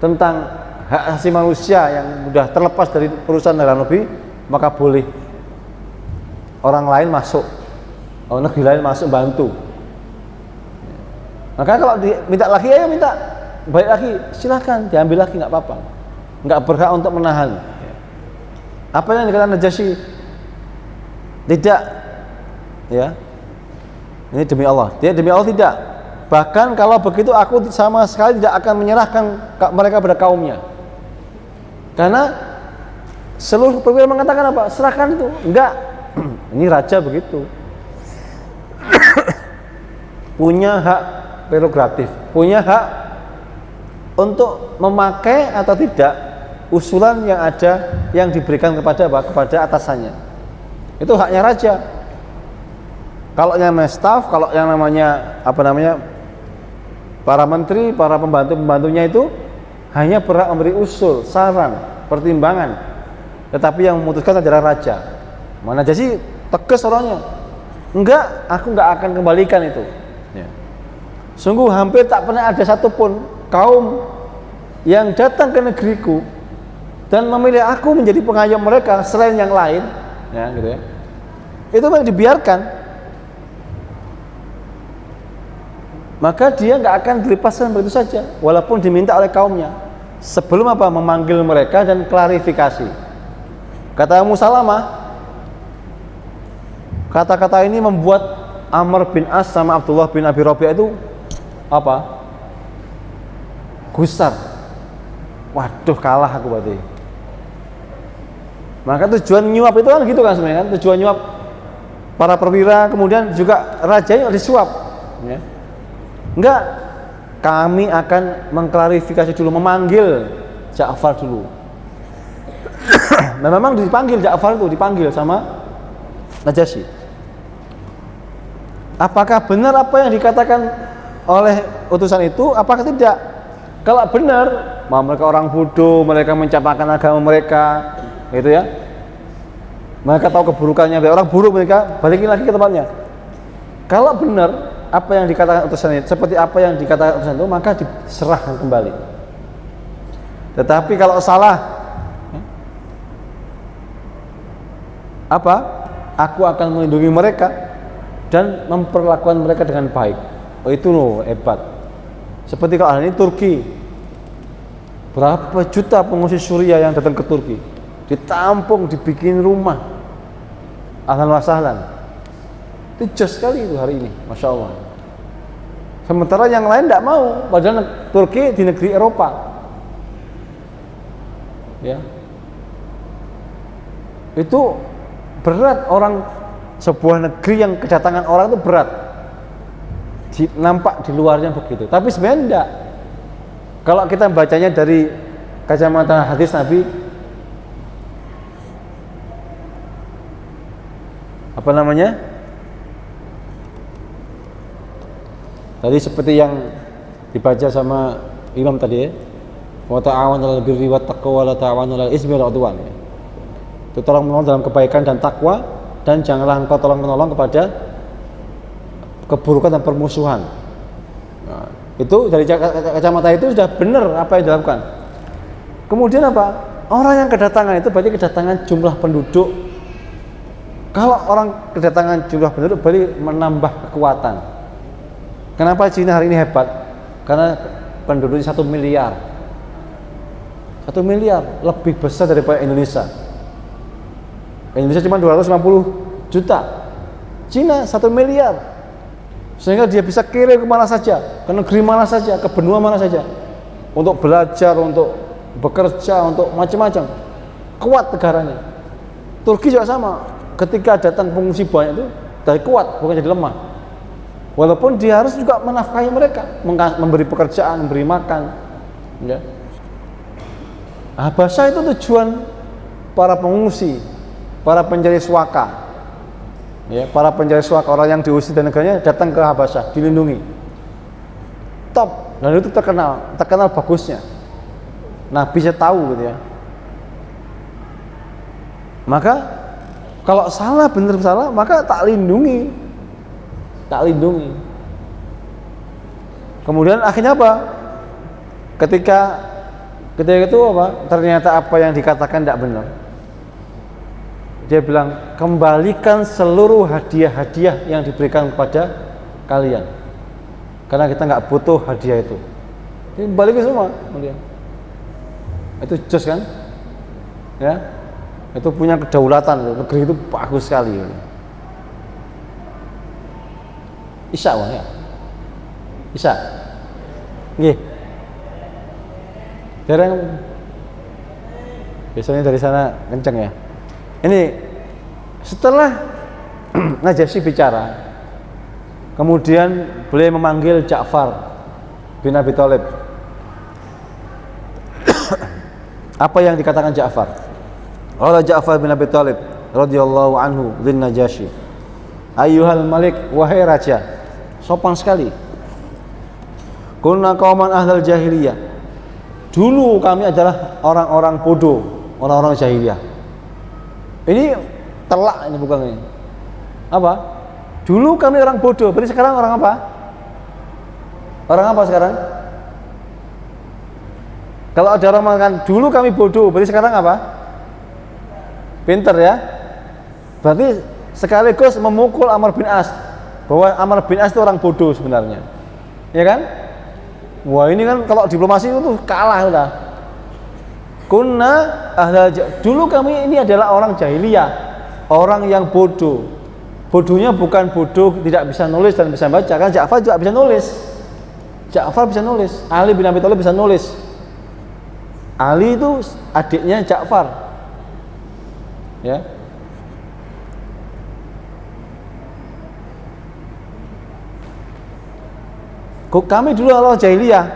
tentang hak asasi manusia yang sudah terlepas dari urusan dalam negeri, maka boleh orang lain masuk, negeri lain masuk bantu. Maka kalau minta lagi, ayo minta balik lagi, silahkan diambil lagi, nggak apa-apa, nggak berhak untuk menahan. Apa yang dikatakan Najasyi? Tidak, ya. Ini demi Allah. Dia demi Allah tidak. Bahkan kalau begitu aku sama sekali tidak akan menyerahkan mereka pada kaumnya. Karena seluruh perwira mengatakan apa? Serahkan itu. Enggak. Ini raja begitu. Punya hak prerogatif, punya hak untuk memakai atau tidak usulan yang ada yang diberikan kepada apa? Kepada atasannya. Itu haknya raja. Kalau yang namanya staf, kalau yang namanya para menteri, para pembantu-pembantunya itu hanya berhak memberi usul, saran, pertimbangan. Tetapi yang memutuskan adalah raja. Mana Najasyi tegas orangnya. Enggak, aku enggak akan kembalikan itu. Ya. Sungguh hampir tak pernah ada satupun kaum yang datang ke negeriku dan memilih aku menjadi pengayom mereka selain yang lain, ya gitu ya. Itu memang dibiarkan. Maka dia nggak akan dilepaskan begitu saja, walaupun diminta oleh kaumnya. Sebelum apa? Memanggil mereka dan klarifikasi. Kata Ummu Salamah, kata-kata ini membuat Amr bin As sama Abdullah bin Abi Rabi'ah itu apa? Gusar. Waduh, kalah aku berarti. Maka tujuan nyuap itu kan gitu kan sebenarnya kan, tujuan nyuap para perwira, kemudian juga rajanya disuap. Ya. Enggak, kami akan mengklarifikasi dulu, memanggil Ja'far dulu. Nah memang dipanggil Ja'far itu, dipanggil sama Najasyi. Apakah benar apa yang dikatakan oleh utusan itu? Apakah tidak? Kalau benar, mereka orang bodoh, mereka mencapakan agama mereka, gitu ya. Mereka tahu keburukannya, orang buruk, mereka balikin lagi ke tempatnya. Kalau benar apa yang dikatakan utusan itu, seperti apa yang dikatakan utusan itu, maka diserahkan kembali. Tetapi kalau salah, apa? Aku akan melindungi mereka dan memperlakukan mereka dengan baik. Oh itu loh hebat. Seperti kalau ini Turki, berapa juta pengungsi Suriah yang datang ke Turki, ditampung, dibikin rumah, ahlan wa sahlan. Itu just sekali itu hari ini, masya Allah. Sementara yang lain tidak mau, padahal Turki di negeri Eropa, ya. Itu berat, orang sebuah negeri yang kedatangan orang itu berat. Nampak di luarnya begitu, tapi sebenarnya enggak. Kalau kita bacanya dari kacamata hadis Nabi, apa namanya? Tadi seperti yang dibaca sama Imam tadi ya. Wa ta'awanu 'alal birri wat taqwa wa la ta'awanu 'alal ismi wal 'udwan. Itu tolong menolong dalam kebaikan dan takwa, dan janganlah engkau tolong menolong kepada keburukan dan permusuhan. Nah, itu dari kacamata itu sudah benar apa yang dilakukan. Kemudian apa? Orang yang kedatangan itu berarti kedatangan jumlah penduduk. Kalau orang kedatangan jumlah penduduk berarti menambah kekuatan. Kenapa Cina hari ini hebat? Karena penduduknya 1 miliar. 1 miliar lebih besar daripada Indonesia. Indonesia cuma 250 juta. Cina 1 miliar. Sehingga dia bisa kirim kemana saja, ke negeri mana saja, ke benua mana saja, untuk belajar, untuk bekerja, untuk macam-macam. Kuat negaranya. Turki juga sama. Ketika datang pengungsi banyak itu, dari kuat, bukan jadi lemah. Walaupun dia harus juga menafkahi mereka, memberi pekerjaan, memberi makan. Ya. Habasyah itu tujuan para pengungsi, para pencari suaka. Ya, para pencari suaka, orang yang diusir dari negaranya datang ke Habasyah, dilindungi. Top, dan itu terkenal bagusnya. Nabi saya tahu gitu ya. Maka kalau salah, benar salah, maka tak lindungi. Kemudian akhirnya apa? Ketika itu apa? Ternyata apa yang dikatakan tidak benar. Dia bilang, kembalikan seluruh hadiah-hadiah yang diberikan kepada kalian, karena kita nggak butuh hadiah itu. Ini balikin semua. Kemudian itu jos kan? Ya, itu punya kedaulatan. Negeri itu bagus sekali. Isya ya. Isya. Nggih. Dereng biasanya dari sana kenceng ya. Ini setelah Najasyi bicara, kemudian beliau memanggil Ja'far bin Abi Thalib. Apa yang dikatakan Ja'far? Qala Ja'far bin Abi Thalib radhiyallahu anhu lin Najasyi, ayyuhal malik, wahai raja. Sopan sekali. Kunna qauman ahlal jahiliyah. Dulu kami adalah orang-orang bodoh, orang-orang jahiliyah. Ini telak, ini bukan ini. Apa? Dulu kami orang bodoh, berarti sekarang orang apa? Orang apa sekarang? Kalau ada orang mengatakan dulu kami bodoh, berarti sekarang apa? Pinter ya. Berarti sekaligus memukul Amr bin As, bahwa Amr bin As itu orang bodoh sebenarnya. Ya kan? Wah, ini kan kalau diplomasi itu kalah udah. Kunna dulu kami ini adalah orang jahiliyah, orang yang bodoh. Bodohnya bukan bodoh tidak bisa nulis dan bisa baca, kan Ja'far juga bisa nulis. Ja'far bisa nulis, Ali bin Abi Thalib bisa nulis. Ali itu adiknya Ja'far. Ya. Kami dulu Allah jahiliyah.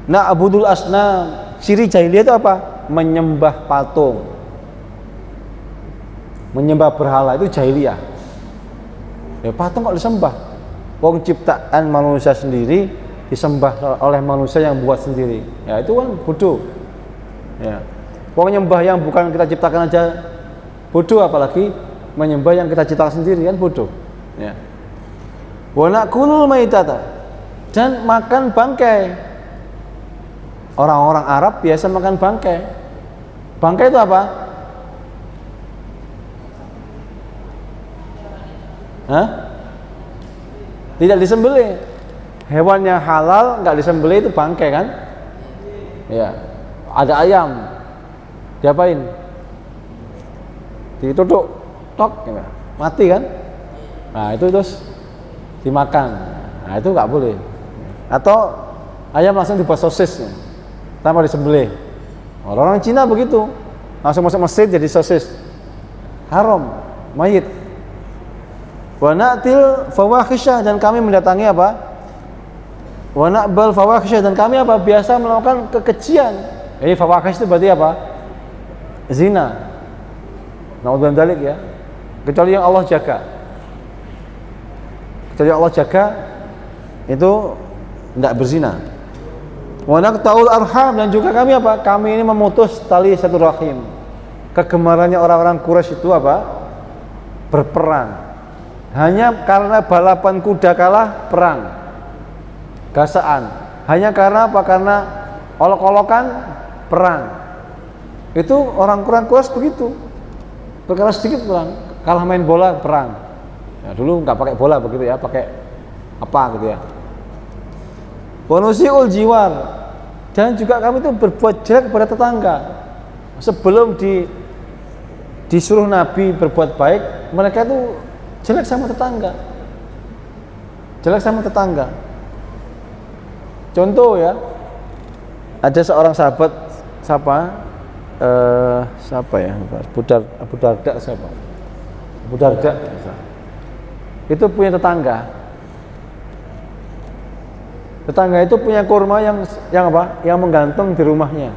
Nah, abudul asnam, ciri jahiliyah itu apa? Menyembah patung, menyembah berhala, itu jahiliyah. Ya, patung kok disembah? Wong ciptaan manusia sendiri disembah oleh manusia yang buat sendiri. Ya, itu kan bodoh. Ya. Wong nyembah yang bukan kita ciptakan aja bodoh, apalagi menyembah yang kita ciptakan sendiri, kan bodoh. Ya. Wa na'kulul maitata, dan makan bangkai. Orang-orang Arab biasa makan bangkai. Bangkai itu apa? Hah? Tidak disembelih. Hewannya halal nggak disembelih itu bangkai kan? Ya. Ada ayam, diapain? Ditutuk, tok, ya. Mati kan? Nah itu terus dimakan. Nah itu nggak boleh. Atau ayam langsung dibuat sosis tanpa disembelih. Orang-orang Cina begitu, langsung masuk mesin jadi sosis. Haram, mayit. Wa na'til fawahisha, dan kami mendatangi apa? Wa na'bal fawahisha, dan kami apa? Biasa melakukan kekejian. Jadi fawahish itu berarti apa? Zina. Naudzubillah dzalik ya. Kecuali yang Allah jaga. Kecuali Allah jaga itu tidak berzina. Wa naqtaul arham, dan juga kami apa? Kami ini memutus tali silaturahim. Kegemarannya orang-orang Quraisy itu apa? Berperang. Hanya karena balapan kuda kalah perang. Gasaan. Hanya karena apa? Karena olok-olokan perang. Itu orang Quraisy begitu. Perkara sedikit perang, kalah main bola perang. Ya, dulu nggak pakai bola begitu ya, pakai apa gitu ya. Bonusiul jiwar, dan juga kami itu berbuat jelek kepada tetangga. Sebelum disuruh Nabi berbuat baik, mereka itu jelek sama tetangga. Jelek sama tetangga. Contoh ya, ada seorang sahabat siapa ya? Abu Darda siapa? Abu Darda itu punya tetangga. Tetangga itu punya kurma yang apa? Yang menggantung di rumahnya.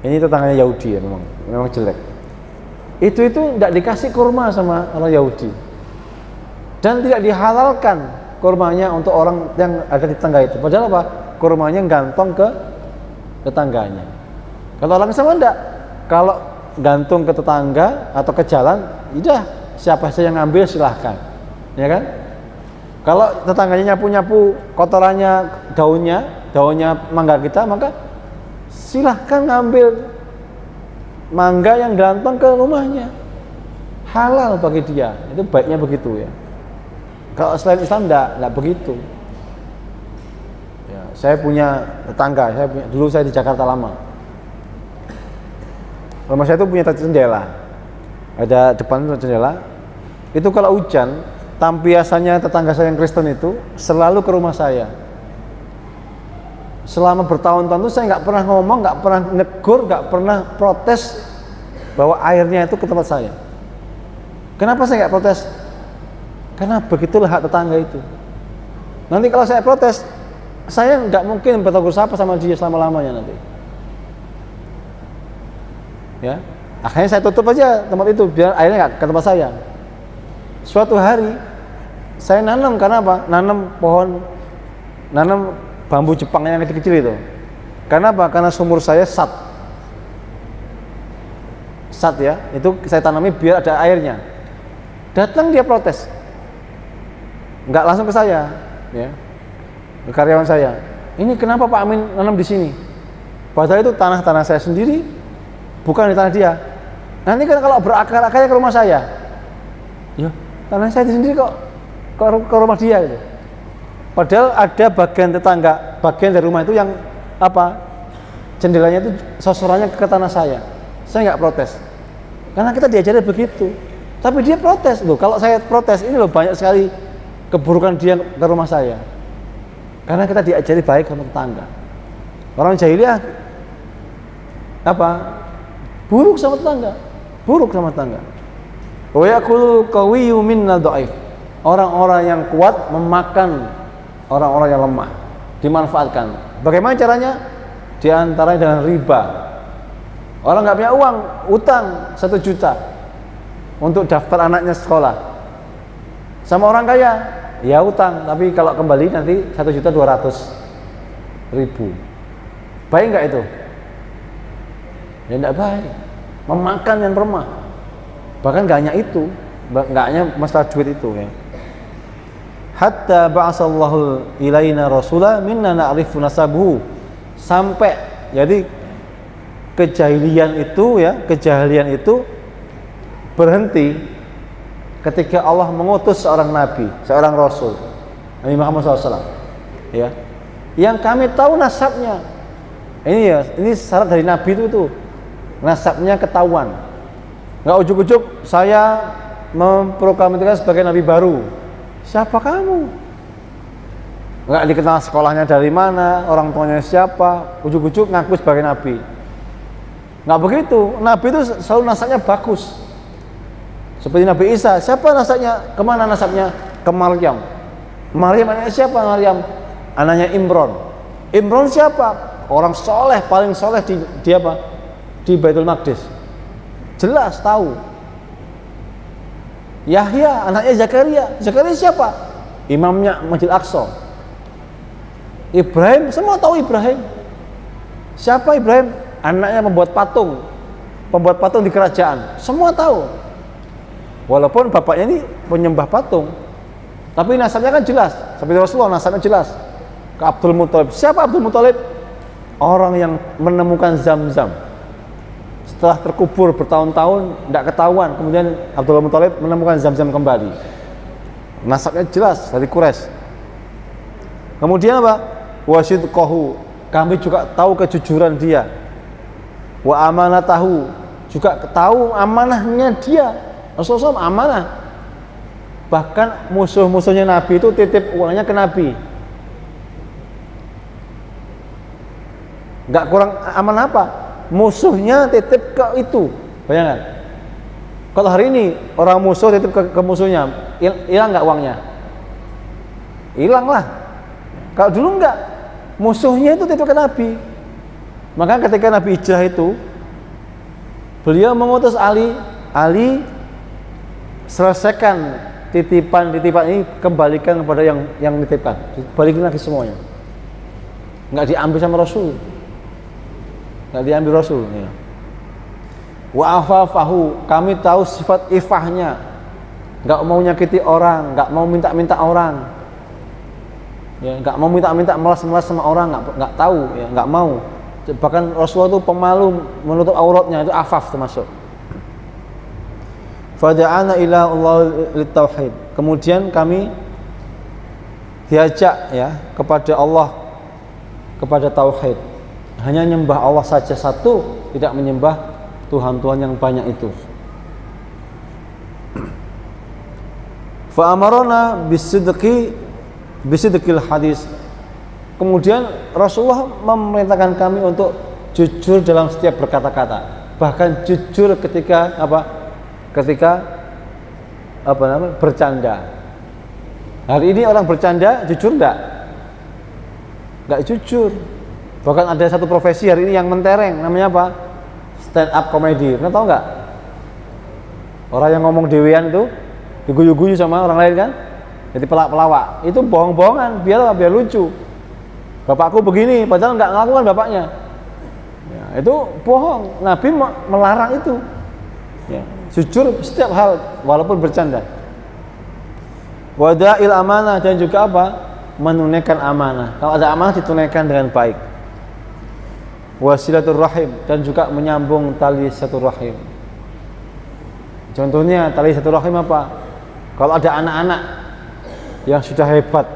Ini tetangganya Yahudi ya, memang jelek. Itu tidak dikasih kurma sama orang Yahudi, dan tidak dihalalkan kurmanya untuk orang yang ada di tetangga itu. Padahal apa? Kurmanya gantung ke tetangganya. Kalau orang sama enggak, kalau gantung ke tetangga atau ke jalan, udah siapa saja yang ngambil silahkan, ya kan? Kalau tetangganya nyapu kotorannya, daunnya mangga kita, maka silahkan ngambil mangga yang gantung ke rumahnya, halal bagi dia. Itu baiknya begitu ya. Kalau selain Islam enggak begitu. Saya punya tetangga, dulu saya di Jakarta lama. Rumah saya itu punya jendela, ada depan jendela. Itu kalau hujan, tampiasannya tetangga saya yang Kristen itu selalu ke rumah saya. Selama bertahun-tahun itu saya nggak pernah ngomong, nggak pernah negur, nggak pernah protes bahwa airnya itu ke tempat saya. Kenapa saya nggak protes? Karena begitulah hak tetangga itu. Nanti kalau saya protes, saya nggak mungkin bertegur sapa sama dia selama-lamanya nanti. Ya, akhirnya saya tutup aja tempat itu biar airnya nggak ke tempat saya. Suatu hari saya nanam, karena apa? Nanam bambu Jepang yang kecil-kecil itu. Karena apa? Karena sumur saya sat ya, itu saya tanami biar ada airnya. Datang dia protes, nggak langsung ke saya, ya. Karyawan saya, ini kenapa Pak Amin nanam di sini? Padahal itu tanah saya sendiri, bukan di tanah dia. Nanti kan kalau berakar-akarnya ke rumah saya, ya tanah saya sendiri kok ke rumah dia gitu. Padahal ada bagian tetangga, bagian dari rumah itu yang apa? Jendelanya itu sosorannya ke tanah saya. Saya nggak protes, karena kita diajari begitu. Tapi dia protes loh. Kalau saya protes, ini loh banyak sekali keburukan dia ke rumah saya. Karena kita diajari baik sama tetangga. Orang jahiliyah apa? Buruk sama tetangga. Wa yaqulu qawiyyu minna dha'if. orang-orang yang kuat memakan orang-orang yang lemah, dimanfaatkan. Bagaimana caranya? Di antaranya dengan riba. Orang nggak punya uang, utang 1 juta untuk daftar anaknya sekolah. Sama orang kaya, ya utang, tapi kalau kembali nanti 1.200.000. Baik nggak itu? Ya nggak baik. Memakan yang lemah. Bahkan nggak hanya itu, nggak hanya masalah duit itu ya. Hatta ba'asallahu ilaina rasula minna na'rifu nasabuhu. Sampai jadi kejahilian itu berhenti ketika Allah mengutus seorang nabi, seorang rasul, Nabi Muhammad SAW ya, yang kami tahu nasabnya. Ini syarat dari nabi itu nasabnya ketahuan. Nggak ujuk-ujuk saya memproklamasikan sebagai nabi baru. Siapa kamu? Nggak dikenal sekolahnya dari mana, orang tuanya siapa, ujuk-ujuk ngaku sebagai nabi. Nggak begitu. Nabi itu selalu nasabnya bagus. Seperti Nabi Isa, siapa nasabnya? Kemana nasabnya? Ke Maryam. Maryam anaknya siapa? Maryam anaknya Imron. Imron siapa? Orang soleh, paling soleh di apa? Di Baitul Maqdis. Jelas tahu. Yahya anaknya Zakaria. Zakaria siapa? Imamnya Masjid Aqsa. Ibrahim, semua tahu Ibrahim. Siapa Ibrahim? Anaknya pembuat patung di kerajaan. Semua tahu. Walaupun bapaknya ini penyembah patung, tapi nasabnya kan jelas. Seperti Rasulullah nasabnya jelas. Ke Abdul Muthalib. Siapa Abdul Muthalib? Orang yang menemukan Zam-Zam. Setelah terkubur bertahun-tahun tidak ketahuan, kemudian Abdul Muthalib menemukan Zam-Zam kembali. Nasabnya jelas dari Quraisy. Kemudian apa? Wasidqahu, kami juga tahu kejujuran dia. Wa amanatahu, juga tahu amanahnya dia. Rasulullah SAW amanah. Bahkan musuh-musuhnya Nabi itu titip uangnya ke Nabi. Nggak kurang aman apa? Musuhnya titip ke itu. Bayangkan. Kalau hari ini orang musuh titip ke musuhnya, hilang nggak uangnya? Hilang lah. Kalau dulu nggak, musuhnya itu titip ke Nabi. Maka ketika Nabi hijrah itu, beliau mengutus Ali selesaikan titipan ini, kembalikan kepada yang nitipkan, balikin lagi semuanya. Nggak diambil sama Rasul. Nggak diambil Rasul ya. Wa afafahu, kami tahu sifat ifahnya, nggak mau nyakiti orang, nggak mau minta-minta orang ya, nggak mau minta-minta, melas-melas sama orang, nggak tahu ya, nggak mau. Bahkan Rasulullah itu pemalu, menutup auratnya, itu afaf termasuk. Fada'ana ila Allah litauhid, kemudian kami diajak ya kepada Allah, kepada tauhid, hanya nyembah Allah saja satu, tidak menyembah Tuhan-Tuhan yang banyak itu. Fa amarona bisidqil hadis, kemudian Rasulullah memerintahkan kami untuk jujur dalam setiap berkata-kata, bahkan jujur ketika bercanda. Hari ini orang bercanda jujur enggak jujur. Bahkan ada satu profesi hari ini yang mentereng, namanya apa? Stand up comedy. Pernah tahu nggak? Orang yang ngomong dewean itu diguyu-guyu sama orang lain kan? Jadi pelak-pelawak. Itu bohong-bohongan, biar lucu. Bapakku begini, padahal nggak ngelakukan bapaknya. Ya, itu bohong. Nabi melarang itu. Ya, jujur setiap hal walaupun bercanda. Wada'il amanah, dan juga apa? Menunaikan amanah. Kalau ada amanah ditunaikan dengan baik. Wasilatul rahim, dan juga menyambung tali satu rahim. Contohnya tali satu rahim apa? Kalau ada anak-anak yang sudah hebat,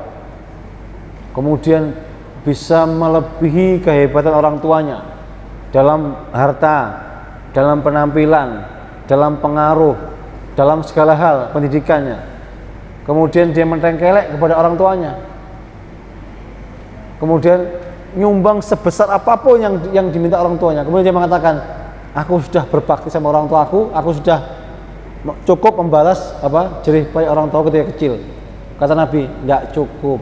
kemudian bisa melebihi kehebatan orang tuanya dalam harta, dalam penampilan, dalam pengaruh, dalam segala hal pendidikannya, kemudian dia mentengkelek kepada orang tuanya, kemudian nyumbang sebesar apapun yang diminta orang tuanya, kemudian dia mengatakan, aku sudah berbakti sama orang tuaku, aku sudah cukup membalas jerih payah orang tua ketika kecil. Kata Nabi, enggak cukup.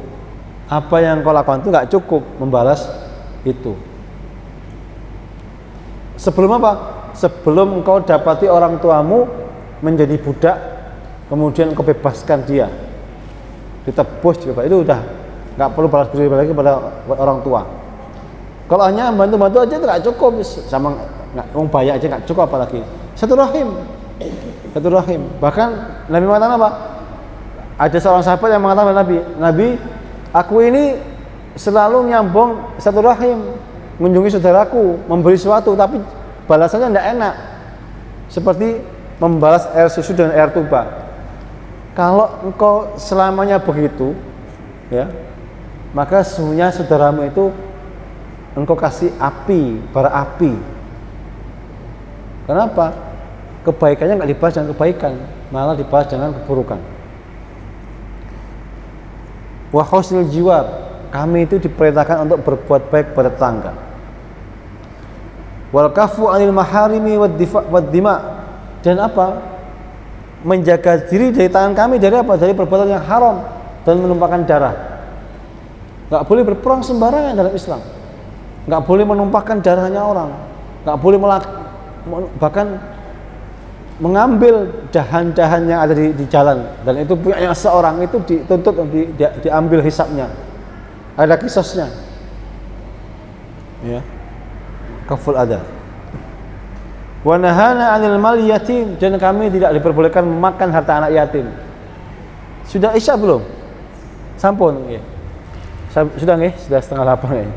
Apa yang kau lakukan itu enggak cukup membalas itu. Sebelum apa? Sebelum engkau dapati orang tuamu menjadi budak, kemudian engkau bebaskan dia, ditebus juga, itu udah nggak perlu balas budi lagi kepada orang tua. Kalau hanya bantu-bantu aja nggak cukup, sama nggak bayar aja nggak cukup, apalagi satu rahim. Bahkan Nabi mengatakan apa? Ada seorang sahabat yang mengatakan Nabi, aku ini selalu nyambung satu rahim, mengunjungi saudaraku, memberi sesuatu, tapi balasannya tidak enak, seperti membalas air susu dan air tuba. Kalau engkau selamanya begitu, ya, maka sesungguhnya saudaramu itu engkau kasih api, bara api. Kenapa? Kebaikannya nggak dibalas dengan kebaikan, malah dibalas dengan keburukan. Wa husnul jiwar, kami itu diperintahkan untuk berbuat baik pada tetangga. Wal kafu anil maharimi wad dima, dan apa? Menjaga diri dari tangan kami dari apa? Dari perbuatan yang haram dan menumpahkan darah. Nggak boleh berperang sembarangan dalam Islam. Nggak boleh menumpahkan darahnya orang. Nggak boleh bahkan mengambil dahan-dahan yang ada di jalan, dan itu punya seorang itu dituntut diambil hisabnya, ada kisosnya, ya, kaful ada. Wa nahana 'anil mal yatim, dan kami tidak diperbolehkan memakan harta anak yatim. Sudah isya belum? Sampun nggih. Sudah nggih, sudah 7:30 nggih.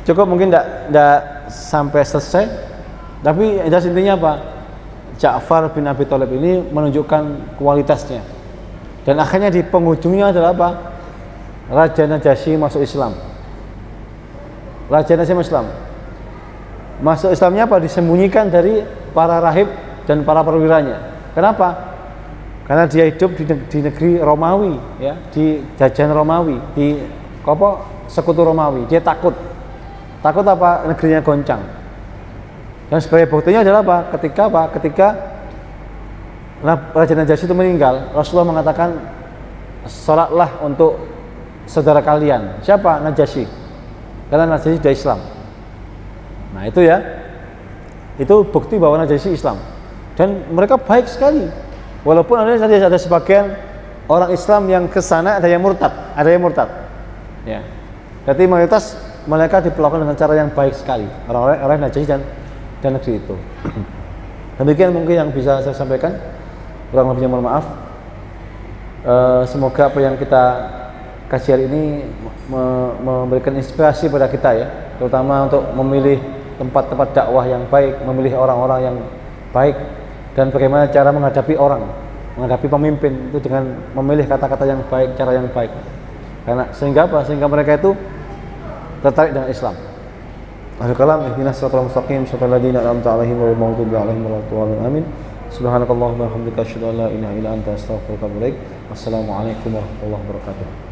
Cukup, mungkin enggak sampai selesai. Tapi intinya apa? Ja'far bin Abi Thalib ini menunjukkan kualitasnya. Dan akhirnya di penghujungnya adalah apa? Raja Najasyi masuk Islam. Raja Najasyi masuk Islam. Masuk Islamnya apa? Disembunyikan dari para rahib dan para perwiranya. Kenapa? Karena dia hidup di negeri Romawi, ya, di jajahan Romawi, di sekutu Romawi. Dia takut apa? Negerinya goncang. Dan sebagai buktinya adalah apa? Ketika Raja Najasyi itu meninggal, Rasulullah mengatakan, sholatlah untuk saudara kalian. Siapa? Najasyi. Karena Najasyi sudah Islam. Nah itu ya, itu bukti bahwa Najasyi Islam. Dan mereka baik sekali. Walaupun ada sebagian orang Islam yang kesana, ada yang murtad. Ya. Jadi mayoritas mereka diperlakukan dengan cara yang baik sekali. Orang Najasyi dan negeri itu. Demikian mungkin yang bisa saya sampaikan. Kurang lebihnya mohon maaf. Semoga apa yang kita kasih hari ini memberikan inspirasi pada kita, ya, terutama untuk memilih tempat-tempat dakwah yang baik, memilih orang-orang yang baik, dan bagaimana cara menghadapi menghadapi pemimpin itu dengan memilih kata-kata yang baik, cara yang baik. Karena sehingga mereka itu tertarik dengan Islam. Akhir kalam, ihdinas siratal mustaqim, siratal ladzina an'amta 'alaihim ghairil maghdubi 'alaihim waladdallin. Amin. Subhanakallahumma wa bihamdika asyhadu an la ilaha illa anta astaghfiruka wa atubu ilaik. Wassalamualaikum warahmatullahi wabarakatuh.